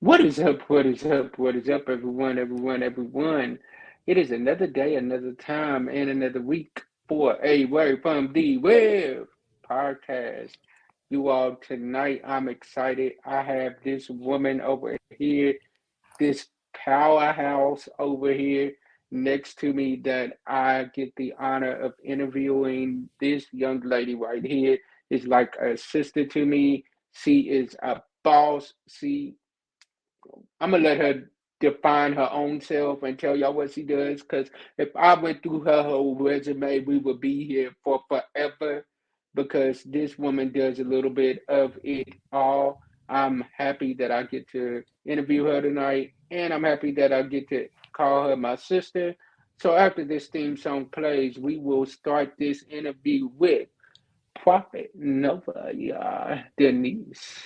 What is up? What is up? What is up, everyone? Everyone, everyone. It is another day, another time, and another week for a Word from the Web podcast. You all, tonight I'm excited. I have this woman over here, this powerhouse over here next to me that I get the honor of interviewing. This young lady right here is like a sister to me. She is a boss. I'm gonna let her define her own self and tell y'all what she does. Because if I went through her whole resume, we would be here for forever. Because this woman does a little bit of it all. I'm happy that I get to interview her tonight, and I'm happy that I get to call her my sister. So after this theme song plays, we will start this interview with Prophet Nova, Denise.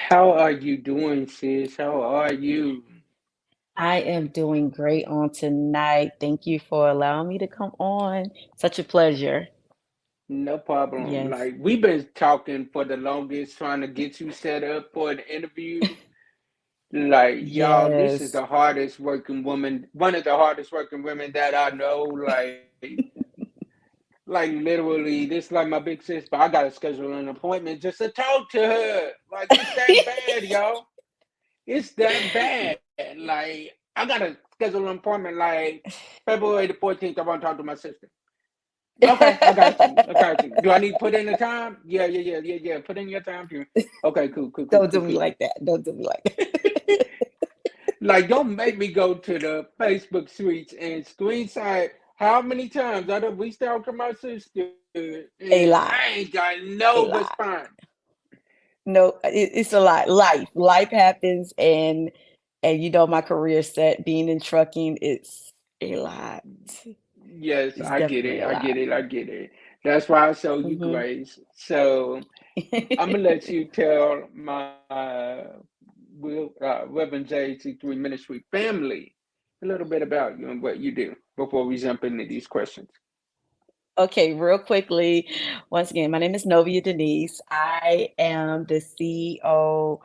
How are you doing, sis? How are you? I am doing great on tonight. Thank you for allowing me to come on. Such a pleasure. No problem. Yes. Like we've been talking for the longest, trying to get you set up for the interview. Like y'all, this is Yes. the hardest working woman, one of the hardest working women that I know. Like literally, this like my big sis, but I gotta schedule an appointment just to talk to her. Like it's that bad, y'all. It's that bad. Like I gotta schedule an appointment like February the 14th. I want to talk to my sister. Okay, I got you. I got you. Do I need to put in the time? Yeah. Put in your time too. Okay, Don't do me cool. like that. Don't do me like that. Like, don't make me go to the Facebook suites and screenshot how many times I done reached out to my sister and A I lot. ain't got no A lot. response. No, it's a lot. Life happens, and my career set being in trucking, it's a lot. Yes, It's I get it. definitely a I lot. get it. I get it. That's why I show you Hmm. grace. So I'm gonna let you tell my Reverend JC3 Ministry family a little bit about you and what you do before we jump into these questions. Okay, real quickly, once again, my name is Novia Denise. I am the CEO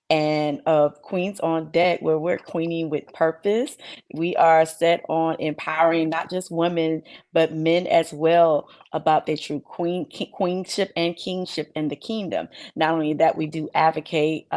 and of Queens on Deck, where we're queening with purpose. We are set on empowering not just women, but men as well about their true queenship and kingship in the kingdom. Not only that, we do advocate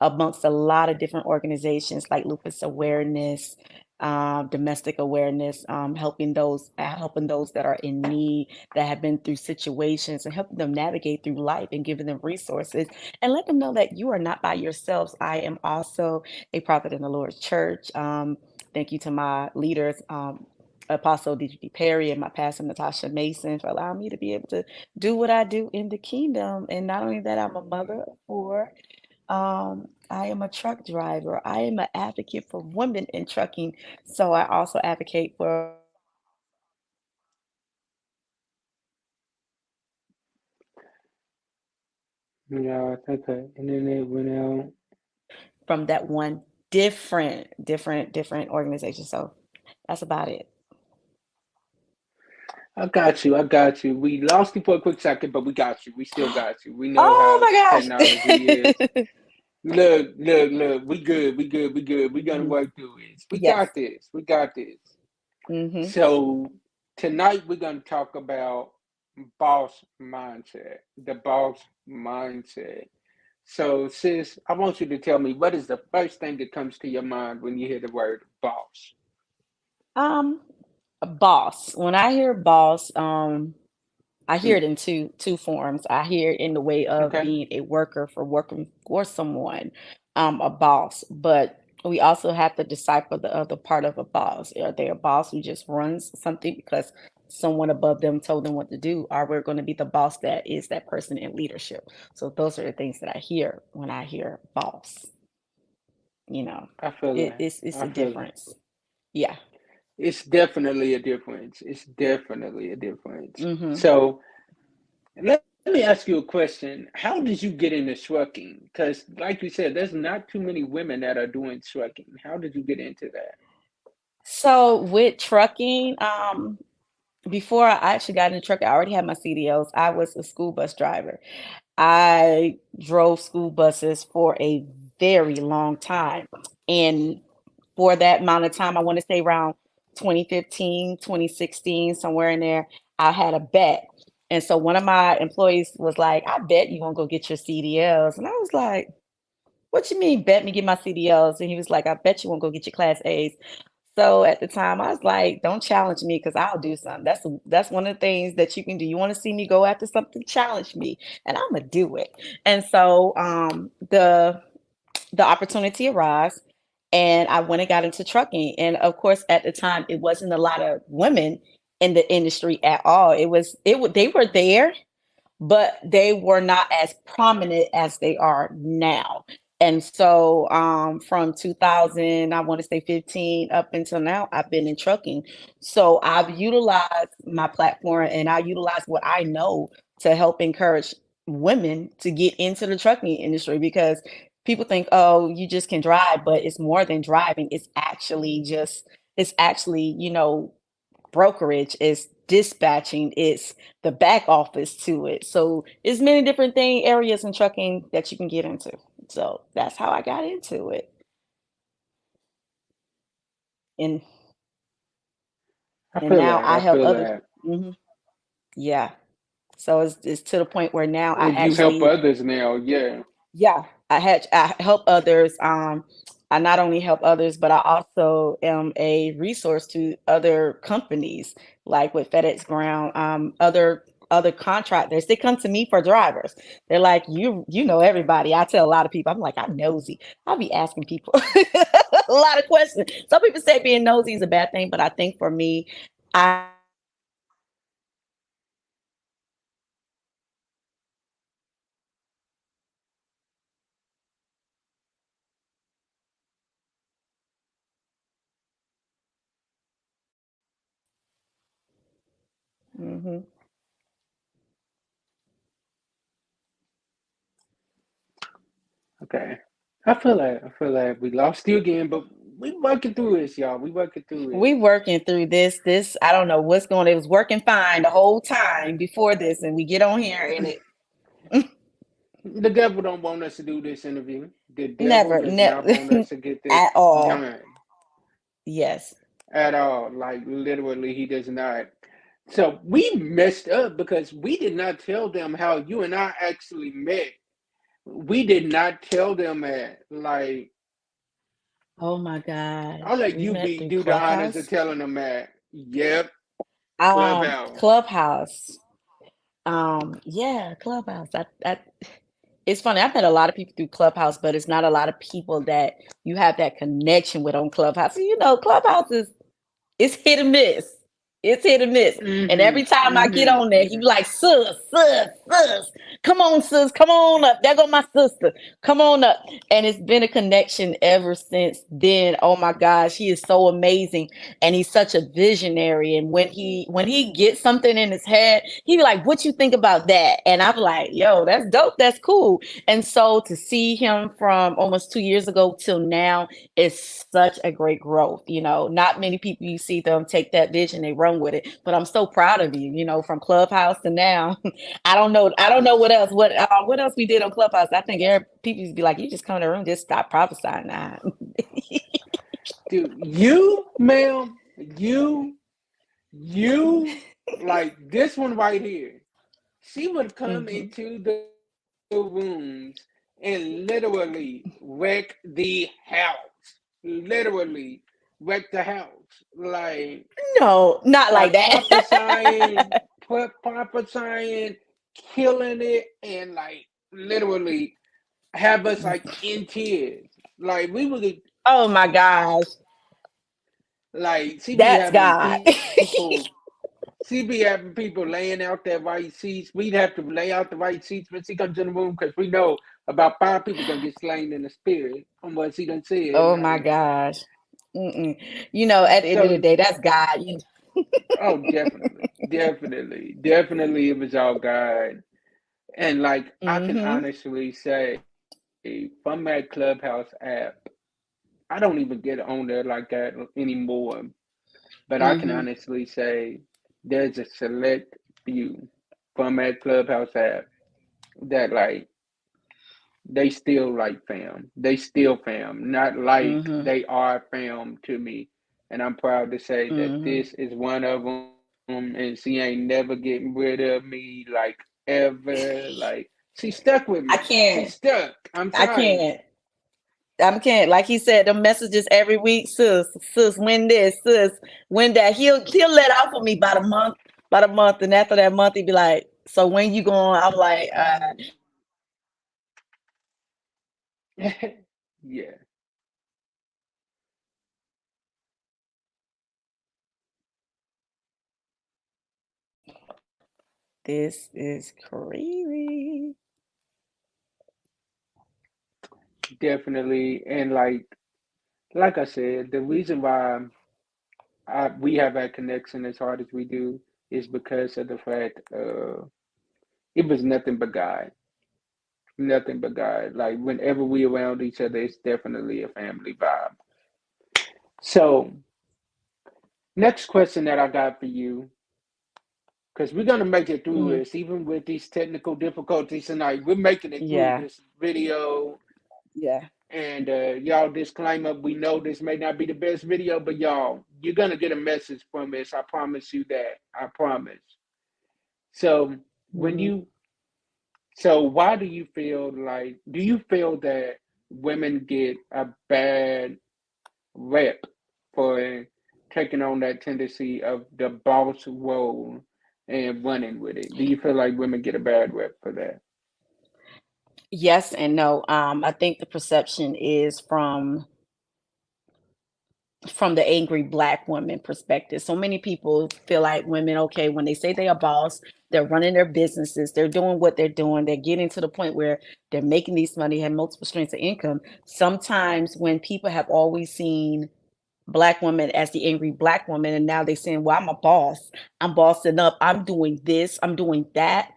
amongst a lot of different organizations like lupus awareness, domestic awareness, helping those that are in need, that have been through situations, and helping them navigate through life and giving them resources and let them know that you are not by yourselves. I am also a prophet in the Lord's church. Thank you to my leaders. Apostle D.G. Perry and my pastor Natasha Mason for allowing me to be able to do what I do in the kingdom. And not only that, I'm a mother of four. I am a truck driver. I am an advocate for women in trucking. So I also advocate for Yeah, I think the internet went out. from that one. different organizations. So that's about it. I got you. I got you. We lost you for a quick second, but we got you. We still got you. We know Oh how my technology is. gosh. Look, look, look. We good. We good. We good. We gonna Mhm. work through this. We Yes. got this. We got this. Hmm. So tonight we're gonna talk about boss mindset. The boss mindset. So, sis, I want you to tell me what is the first thing that comes to your mind when you hear the word boss? Um, a boss. When I hear boss, I hear Mm, it in two forms. I hear it in the way of okay, being a worker for working for someone, a boss. But we also have to decipher the other part of a boss. Are they a boss who just runs something because someone above them told them what to do? Or we're going to be the boss that is that person in leadership. So those are the things that I hear when I hear boss. You know, I feel that. it's I a feel that. difference. Yeah. It's definitely a difference. It's definitely a difference. Hmm. So, let me ask you a question. How did you get into trucking? Because, like you said, there's not too many women that are doing trucking. How did you get into that? So with trucking, before I actually got into trucking, I already had my CDLs. I was a school bus driver. I drove school buses for a very long time. And for that amount of time, I want to say around 2015, 2016, somewhere in there, I had a bet. And so one of my employees was like, I bet you won't go get your CDLs. And I was like, what you mean bet me get my CDLs? And he was like, I bet you won't go get your class A's. So at the time, I was like, "Don't challenge me because I'll do something." That's one of the things that you can do. You want to see me go after something, challenge me, and I'm gonna do it. And so the opportunity arose, and I went and got into trucking. And of course, at the time, it wasn't a lot of women in the industry at all. They were there, but they were not as prominent as they are now. And so from 2000, I want to say 15 up until now, I've been in trucking. So I've utilized my platform and I utilize what I know to help encourage women to get into the trucking industry because people think, oh, you just can drive, but it's more than driving. It's actually, brokerage, it's dispatching, it's the back office to it. So it's many different areas in trucking that you can get into. So that's how I got into it. And I and feel now that. I I help feel others. that. Hmm. Yeah. So it's to the point where now I You help actually, others now. Yeah. yeah, I help others. I not only help others, but I also am a resource to other companies, like with FedEx Ground, other contractors. They come to me for drivers. They're like, you know everybody. I tell a lot of people, I'm like, I'm nosy. I'll be asking people a lot of questions. Some people say being nosy is a bad thing, but I think for me, I like to know everybody. And so I like to ask questions and I like to understand what they're going through. And so hmm. Okay. I feel that. I feel that. We lost you again, but we working through this, y'all. We working through We this. working through this. I don't know what's going. It was working fine the whole time before this, and we get on here and it The devil don't want us to do this interview. The devil never, does not never want us to get this at all. done Yes. at all. Like literally, he does not. So we messed up because we did not tell them how you and I actually met. We did not tell them that. Like, Oh my I'll gosh, let we you met be through do the honors of Clubhouse. telling them that. Yep, Clubhouse. Clubhouse. Yeah, Clubhouse. It's funny. I've met a lot of people through Clubhouse, but it's not a lot of people that you have that connection with on Clubhouse. So, Clubhouse is it's hit and miss. It's hit or miss. And every Mhm. time I get Mhm. on there, he be like, sis, come on, sis, come on up. There go my sister. Come on up. And it's been a connection ever since then. Oh my gosh, he is so amazing. And he's such a visionary. And when he gets something in his head, he be like, what you think about that? And I'm like, yo, that's dope. That's cool. And so to see him from almost 2 years ago till now is such a great growth. Not many people you see them take that vision, they run with it. But I'm so proud of you. From Clubhouse to now. I don't know what else we did on Clubhouse. I think people used to be like, you just come in the room, just stop prophesying now. Dude, you, ma'am, you, like this one right here. She would come Hmm. into the rooms and literally wreck the house. Literally wreck the house. Like No, not like like that. prophesying, killing it, and like literally have us like in tears. Like we would Oh my gosh, like she be that's having God. people. She be having people laying out their right seats. We'd have to lay out the right seats when she comes in the room because we know about 5 people gonna get slain in the spirit from what she done said. Oh my Like gosh. Mm-mm. At the end of the so. day, that's God. Oh, definitely, it was all God. And like I can Mm-hmm. honestly say, from that Clubhouse app, I don't even get on there like that anymore. But I can Mm-hmm. honestly say there's a select few from that Clubhouse app that like they still like fam. They still fam. Not like Mm-hmm. they are fam to me. And I'm proud to say that Mm-hmm. this is one of them and she ain't never getting rid of me like ever. Like she stuck with me. I She can't. stuck. I'm I trying. can't. I can't. Like he said, the messages every week, sis, win this, sis, win that. He'll let out for me about a month, and after that month, he'd be like, "So when you going?" I'm like, Yeah. "This is crazy." Definitely. And like I said, the reason why we have that connection as hard as we do is because of the fact it was nothing but God. Nothing but God. Like whenever we around each other, it's definitely a family vibe. So next question that I got for you, because we're gonna make it through Mm, this, even with these technical difficulties tonight. We're making it through yeah, this video. yeah. And y'all, disclaimer: we know this may not be the best video, but y'all, you're gonna get a message from this. I promise you that. I promise. So when Hmm. you, so why do you feel like? Do you feel that women get a bad rep for taking on that tendency of the boss role and running with it? Do you feel like women get a bad rep for that? Yes and no. I think the perception is from the angry black woman perspective. So many people feel like women, okay, when they say they're a boss, they're running their businesses, they're doing what they're doing, they're getting to the point where they're making these money, have multiple streams of income. Sometimes when people have always seen black women as the angry black woman, and now they're saying, well, I'm a boss, I'm bossing up, I'm doing this, I'm doing that,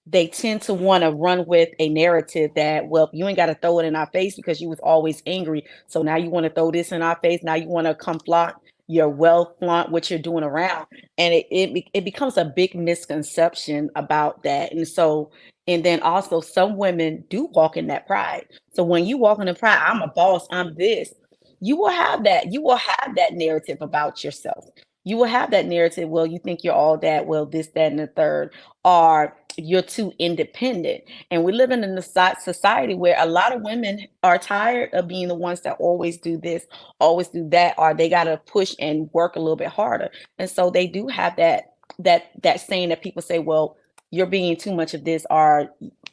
they tend to want to run with a narrative that, well, you ain't got to throw it in our face because you was always angry. So now you want to throw this in our face. Now you want to come flaunt your wealth, flaunt what you're doing around. And it becomes a big misconception about that. And so, and then also some women do walk in that pride. So when you walk in the pride, I'm a boss, I'm this, you will have that narrative about yourself. You will have that narrative, well, you think you're all that, well, this, that, and the third, or you're too independent. And we live in a society where a lot of women are tired of being the ones that always do this, always do that, or they got to push and work a little bit harder. And so they do have that saying that people say, well, you're being too much of this, or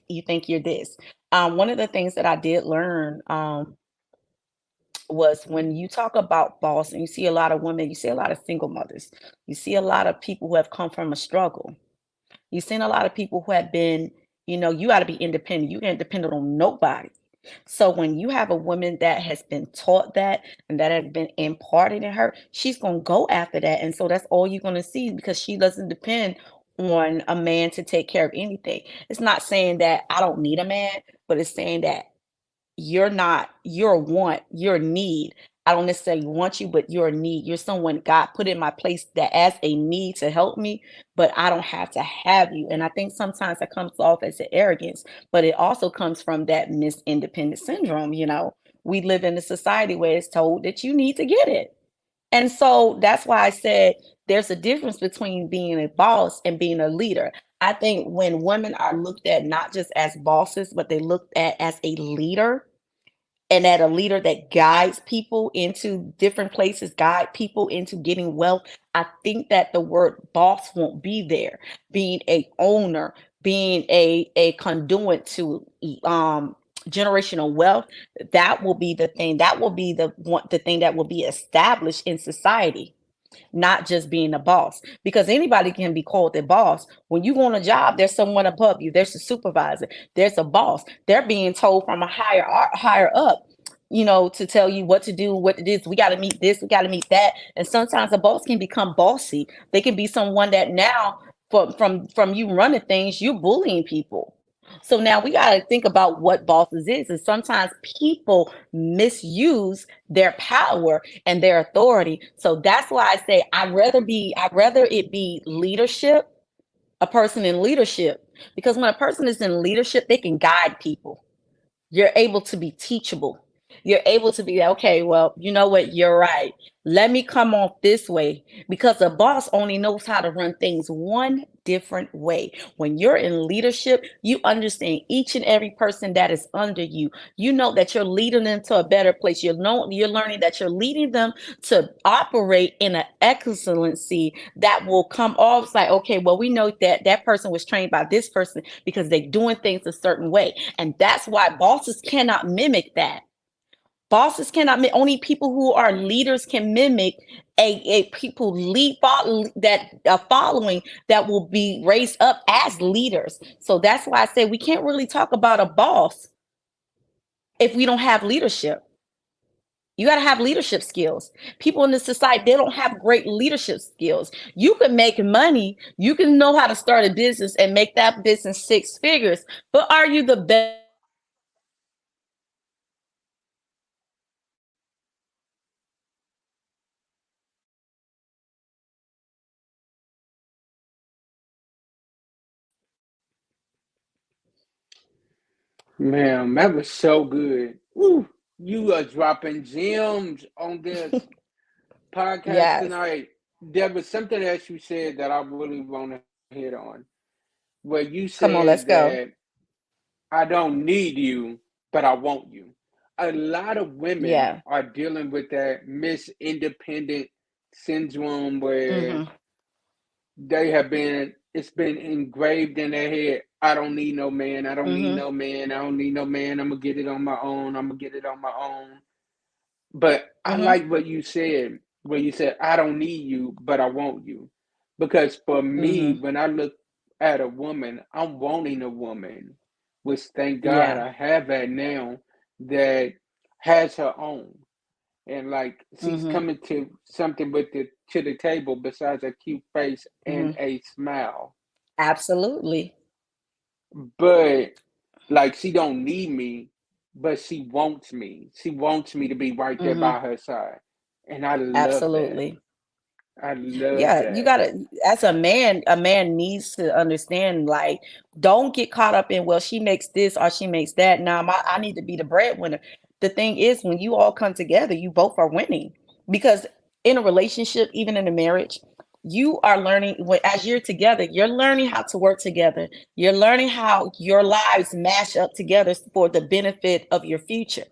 you think you're this. One of the things that I did learn was when you talk about boss and you see a lot of women, you see a lot of single mothers, you see a lot of people who have come from a struggle. You've seen a lot of people who have been, you got to be independent. You can't depend on nobody. So when you have a woman that has been taught that and that has been imparted in her, she's going to go after that. And so that's all you're going to see because she doesn't depend on a man to take care of anything. It's not saying that I don't need a man, but it's saying that you're a want, you're a need. I don't necessarily want you, but you're a need. You're someone God put in my place that as a need to help me, but I don't have to have you. And I think sometimes that comes off as an arrogance, but it also comes from that Miss Independent syndrome. We live in a society where it's told that you need to get it. And so that's why I said there's a difference between being a boss and being a leader. I think when women are looked at not just as bosses, but they looked at as a leader, and at a leader that guides people into different places, guide people into getting wealth, I think that the word boss won't be there. Being a owner, being a conduit to generational wealth, that will be the thing. That will be the thing that will be established in society, not just being a boss. Because anybody can be called a boss. When you go on a job, there's someone above you. There's a supervisor. There's a boss. They're being told from a higher up, to tell you what to do, what it is. We got to meet this. We got to meet that. And sometimes a boss can become bossy. They can be someone that now, from you running things, you're bullying people. So now we got to think about what bosses is. And sometimes people misuse their power and their authority. So that's why I say I'd rather it be leadership, a person in leadership, because when a person is in leadership, they can guide people. You're able to be teachable. You're able to be, okay, well, you know what? You're right. Let me come off this way because a boss only knows how to run things one different way. When you're in leadership, you understand each and every person that is under you. You know that you're leading them to a better place. You're learning that you're leading them to operate in an excellency that will come off like, okay, well, we know that that person was trained by this person because they're doing things a certain way. And that's why bosses cannot mimic that. Bosses cannot mimic, only people who are leaders can mimic a people that a following that will be raised up as leaders. So that's why I say we can't really talk about a boss if we don't have leadership. You got to have leadership skills. People in this society, they don't have great leadership skills. You can make money, you can know how to start a business and make that business six figures, but are you the best leader? Are you the best manager? Are you the best employee? Are you the best Man, that was so good. Woo! You are dropping gems on this podcast Yes. tonight. There was something else you said that I really want to hit on. Where you Come on, said let's that go. I don't need you, but I want you. A lot of women Yeah. are dealing with that Miss Independent syndrome where Mhm. they have been, it's been engraved in their head. I don't need no man. I don't need Mhm. no man. I don't need no man. I'm gonna get it on my own. I'm gonna get it on my own. But I Mhm. like what you said, where you said, I don't need you, but I want you. Because for me, Mhm. when I look at a woman, I'm wanting a woman, which thank God Yeah. I have that now, that has her own. And like she's Mhm. coming to something with the to the table besides a cute face and Mhm. a smile. Absolutely. But like she don't need me, but she wants me. She wants me to be right there Mhm. by her side. And I love that. Absolutely. I love Yeah, you that. gotta, as a man needs to understand, like, don't get caught up in, well, she makes this or she makes that. Now, I need to be the breadwinner. The thing is, when you all come together, you both are winning. Because in a relationship, even in a marriage, you are learning, as you're together, you're learning how to work together. You're learning how your lives mash up together for the benefit of your future.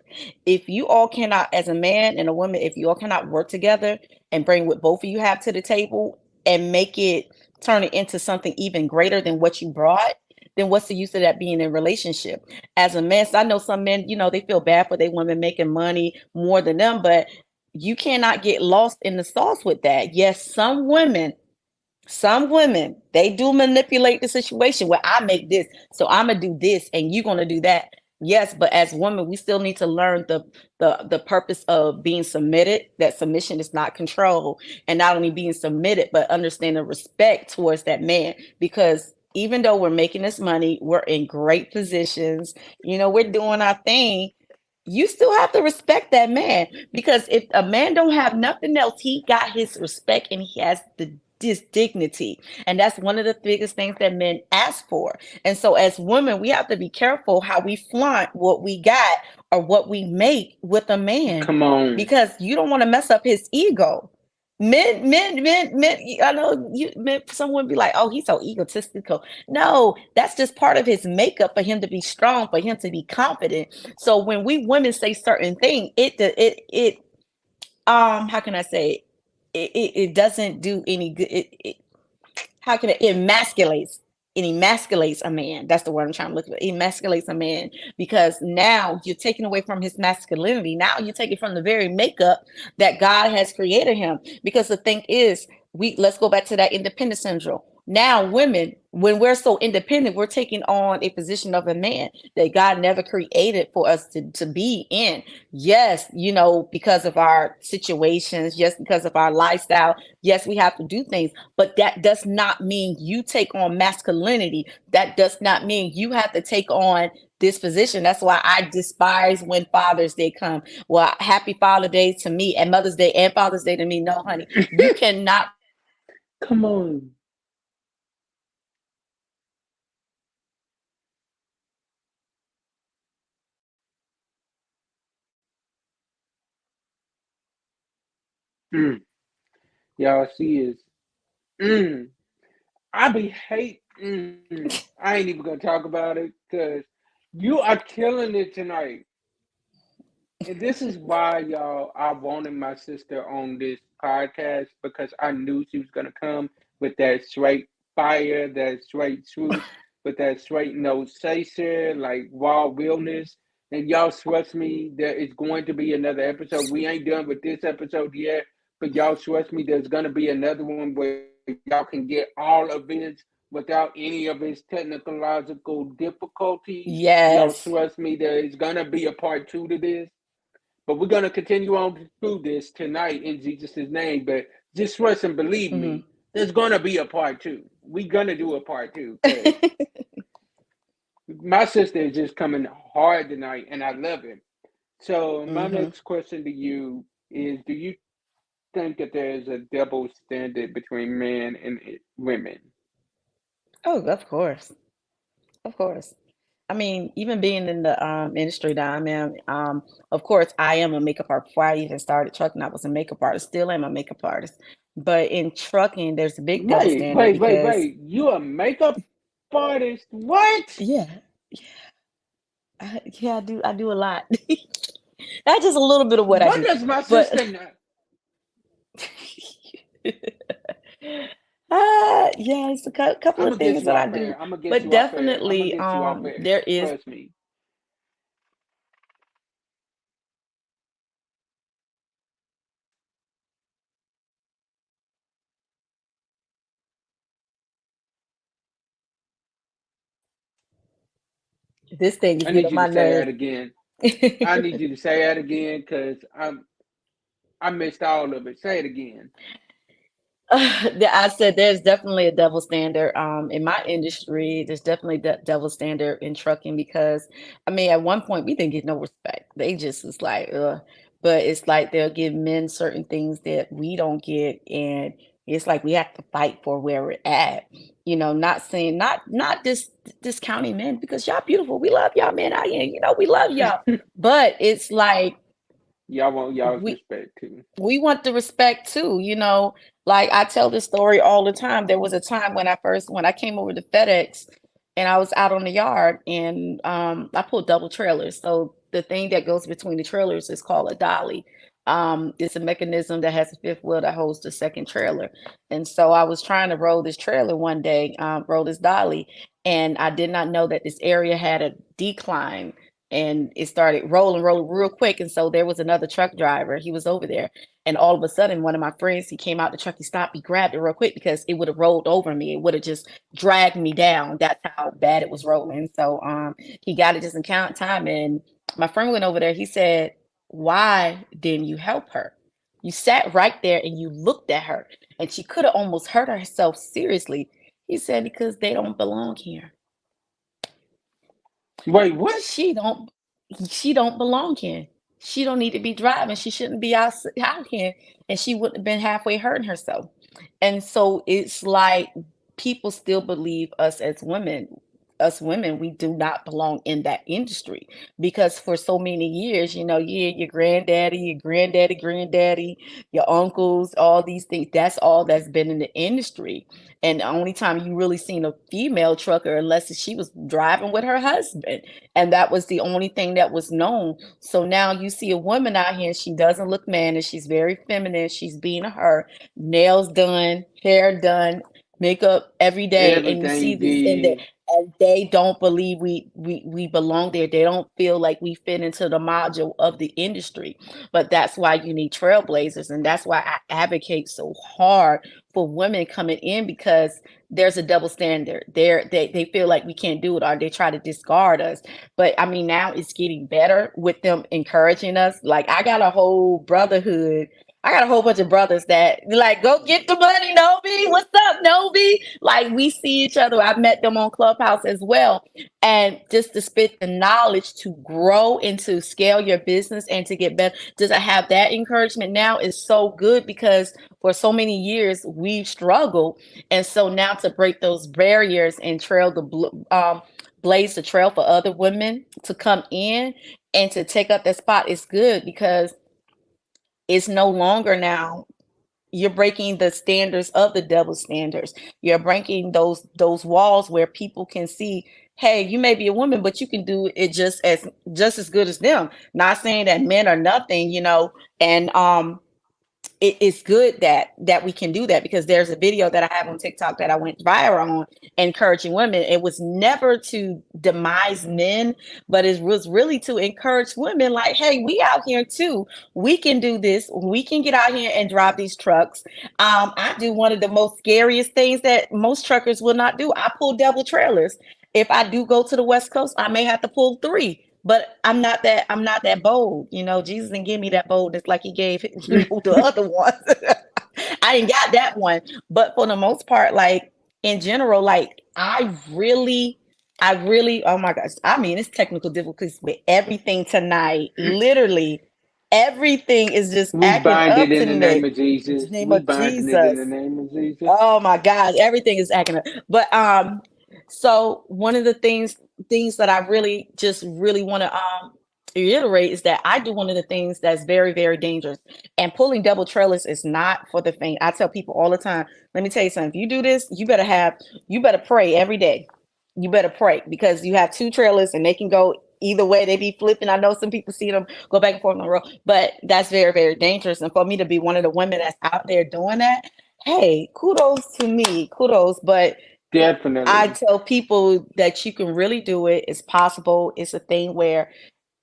If you all cannot, as a man and a woman, if you all cannot work together, and bring what both of you have to the table and make it turn it into something even greater than what you brought, then what's the use of that being in a relationship? As a man, so I know some men, they feel bad for their women making money more than them, but you cannot get lost in the sauce with that. Yes, some women, they do manipulate the situation where I make this, so I'm gonna do this and you're gonna do that. Yes, but as women, we still need to learn the purpose of being submitted, that submission is not control, and not only being submitted, but understanding respect towards that man. Because even though we're making this money, we're in great positions, we're doing our thing, you still have to respect that man, because if a man don't have nothing else, he got his respect and he has this dignity, and that's one of the biggest things that men ask for. And so as women, we have to be careful how we flaunt what we got or what we make with a man, Come on. because you don't want to mess up his ego. Men. I know you. Men, someone be like, "Oh, he's so egotistical." No, that's just part of his makeup for him to be strong, for him to be confident. So when we women say certain things, how can I say it doesn't do any good. How can it emasculates a man. That's the word I'm trying to look for. It emasculates a man, because now you're taking away from his masculinity. Now you take it from the very makeup that God has created him. Because the thing is, let's go back to that independent syndrome. Now, women, when we're so independent, we're taking on a position of a man that God never created for us to be in. Yes, because of our situations, yes, because of our lifestyle, yes, we have to do things, but that does not mean you take on masculinity. That does not mean you have to take on this position. That's why I despise when Father's Day come. Well, happy Father's Day to me, and Mother's Day and Father's Day to me. No, honey, you cannot replace your Come man on. with a woman. You cannot replace your man with a woman. Because if you do, you are disrespecting your man. You are disrespecting your man. Mm. Y'all see is mm. I be hate. I ain't even gonna talk about it because you are killing it tonight. And this is why, y'all, I wanted my sister on this podcast because I knew she was going to come with that straight fire, that straight truth, with that straight no chaser, like raw realness. And y'all trust me, there is going to be another episode. We ain't done with this episode yet, but y'all trust me, there's going to be another one where y'all can get all of it without any of its technological difficulties. Y'all trust Yes. me, there is going to be a part two to this. But we're going to continue on through this tonight in Jesus' name. But just trust and believe Hmm. me, there's going to be a part two. We're going to do a part two because my sister is just coming hard tonight and I love it. So, my Hmm. next question to you is: do you think that there is a double standard between men and women? Oh, of course. Of course. I mean, even being in the industry that I'm in, of course, I am a makeup artist. Before I even started trucking, I was a makeup artist. Still am a makeup artist. But in trucking, there's a big double Wait, standard wait, wait, because, wait. You a makeup artist? What? yeah, yeah, I do a lot. That's just a little bit of what I What do. does my But sister know? yeah, it's a couple I'm of gonna get things you that I off do. air. I'm gonna get But you off air. I'm gonna definitely, get you off air. there is Trust me. this thing is I getting need on you to my say nerves. that again. I need you to say that again because I missed all of it. Say it again. I said there's definitely a double standard in my industry. There's definitely that double standard in trucking because I mean at one point we didn't get no respect. They just was like, but it's like they'll give men certain things that we don't get, and it's like we have to fight for where we're at. Not saying not discounting men because y'all beautiful. We love y'all, man. We love y'all, but it's like Y'all want y'all's we respect too. we want the respect too, like I tell this story all the time. There was a time when I came over to FedEx and I was out on the yard and I pulled double trailers. So the thing that goes between the trailers is called a dolly. It's a mechanism that has a fifth wheel that holds the second trailer. And so I was trying to roll this trailer one day, roll this dolly, and I did not know that this area had a decline, and it started rolling real quick. And so there was another truck driver. He was over there. And all of a sudden, one of my friends, he came out the truck, he stopped, he grabbed it real quick because it would have rolled over me. It would have just dragged me down. That's how bad it was rolling. So he got it just in count time. And my friend went over there. He said, why didn't you help her? You sat right there and you looked at her, and she could have almost hurt herself seriously. He said, because they don't belong here. Wait, what? She don't she don't belong here. She don't need to be driving. She shouldn't be out here, and she wouldn't have been halfway hurting herself. And so it's like people still believe us women, we do not belong in that industry because for so many years, your granddaddy, granddaddy, your uncles, all these things, that's all that's been in the industry. And the only time you really seen a female trucker, unless she was driving with her husband, and that was the only thing that was known. So now you see a woman out here, and she doesn't look mannish. She's very feminine. She's being her, nails done, hair done, makeup every day, and you see Everything this, and did. they don't believe we belong there. They don't feel like we fit into the module of the industry. But that's why you need trailblazers, and that's why I advocate so hard for women coming in because there's a double standard. They feel like we can't do it or they try to discard us. But I mean, now it's getting better with them encouraging us. Like I got a whole brotherhood. I got a whole bunch of brothers that like go get the money, Novi. What's up, Novi? Like we see each other. I've met them on Clubhouse as well. And just to spit the knowledge to grow and to scale your business and to get better, just to have that encouragement now is so good because for so many years we've struggled. And so now to break those barriers and blaze the trail for other women to come in and to take up that spot is good because it's no longer now you're breaking the standards of the double standards. You're breaking those walls where people can see, hey, you may be a woman, but you can do it just as good as them. Not saying that men are nothing, and it's good that we can do that because there's a video that I have on TikTok that I went viral on encouraging women. It was never to demise men, but it was really to encourage women like, hey, we out here too. We can do this. We can get out here and drive these trucks. I do one of the most scariest things that most truckers will not do. I pull double trailers. If I do go to the West Coast, I may have to pull three. But I'm not that bold. Jesus didn't give me that boldness like he gave, the other ones. I ain't got that one. But for the most part, like in general, like I really, oh my gosh. I mean, it's technical difficulties with everything tonight. Literally, everything is just We acting bind it up in the name tonight. of In the Jesus. name We of binding it in Jesus. the name of Jesus. Oh my God, everything is acting up. But so one of the things that I really just really want to reiterate is that I do one of the things that's very, very dangerous. And pulling double trailers is not for the faint. I tell people all the time, let me tell you something. If you do this, you better pray every day. You better pray because you have two trailers and they can go either way. They be flipping. I know some people see them go back and forth on the road, but that's very, very dangerous. And for me to be one of the women that's out there doing that, hey, kudos to me, kudos. But I Definitely. tell people that you can really do it. It's possible. It's a thing where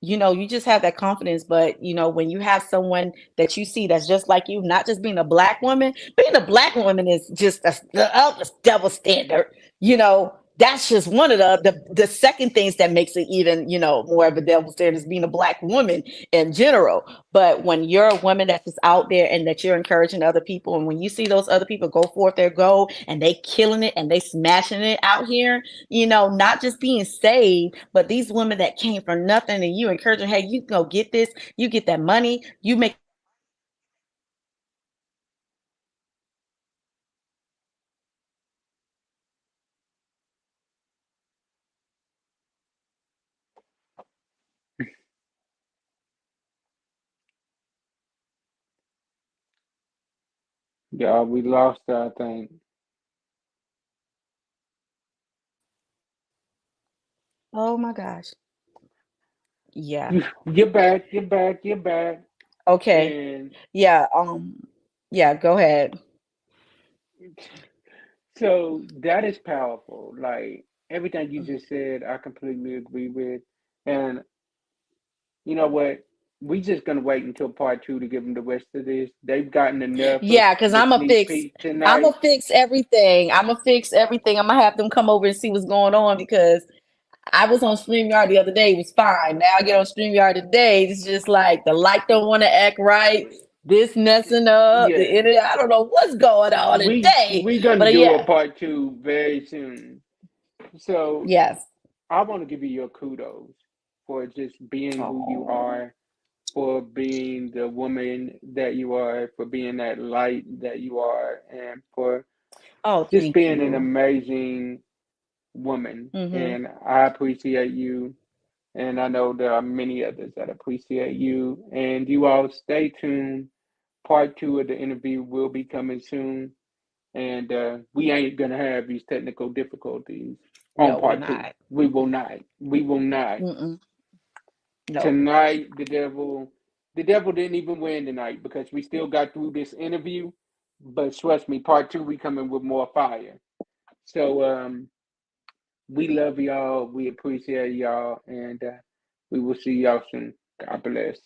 you just have that confidence. But when you have someone that you see that's just like you, not just being a black woman is just the double standard. That's just one of the second things that makes it even more of a double standard is being a black woman in general. But when you're a woman that's just out there and that you're encouraging other people, and when you see those other people go forth their goal and they killing it and they smashing it out here, not just being saved, but these women that came from nothing and you encourage them, hey, you go get this, you get that money, you make a difference in their life. That's what it's all about. And that's what it's all about. Y'all, we lost her, I think. Oh my gosh. Yeah. You're back, you're back, you're back. Okay. And Yeah, yeah, go ahead. so that is powerful. Like everything you just said, I completely agree with. And you know what? We just gonna wait until part two to give them the rest of this. They've gotten enough of Yeah, because the sneak peek I'ma tonight. fix everything. I'ma fix everything. I'ma have them come over and see what's going on because I was on StreamYard the other day, it was fine. Now I get on StreamYard today, it's just like the light don't want to act right. This messing up the Yeah, internet. I don't know what's going on today, we gonna but do a yeah, part two very soon. So yes. I want to give you your kudos for just being who you Oh, are, for being the woman that you are, for being that light that you are, and for oh, just thank being an you. amazing woman. Mm-hmm. And I appreciate you. And I know there are many others that appreciate you. And you all stay tuned. Part two of the interview will be coming soon. And we ain't going to have these technical difficulties on No, we're part two. not. We will not. We will not. Mm-mm. No. Tonight, the devil didn't even win tonight because we still got through this interview. But trust me, part two, we coming with more fire. So, we love y'all. We appreciate y'all. And we will see y'all soon. God bless.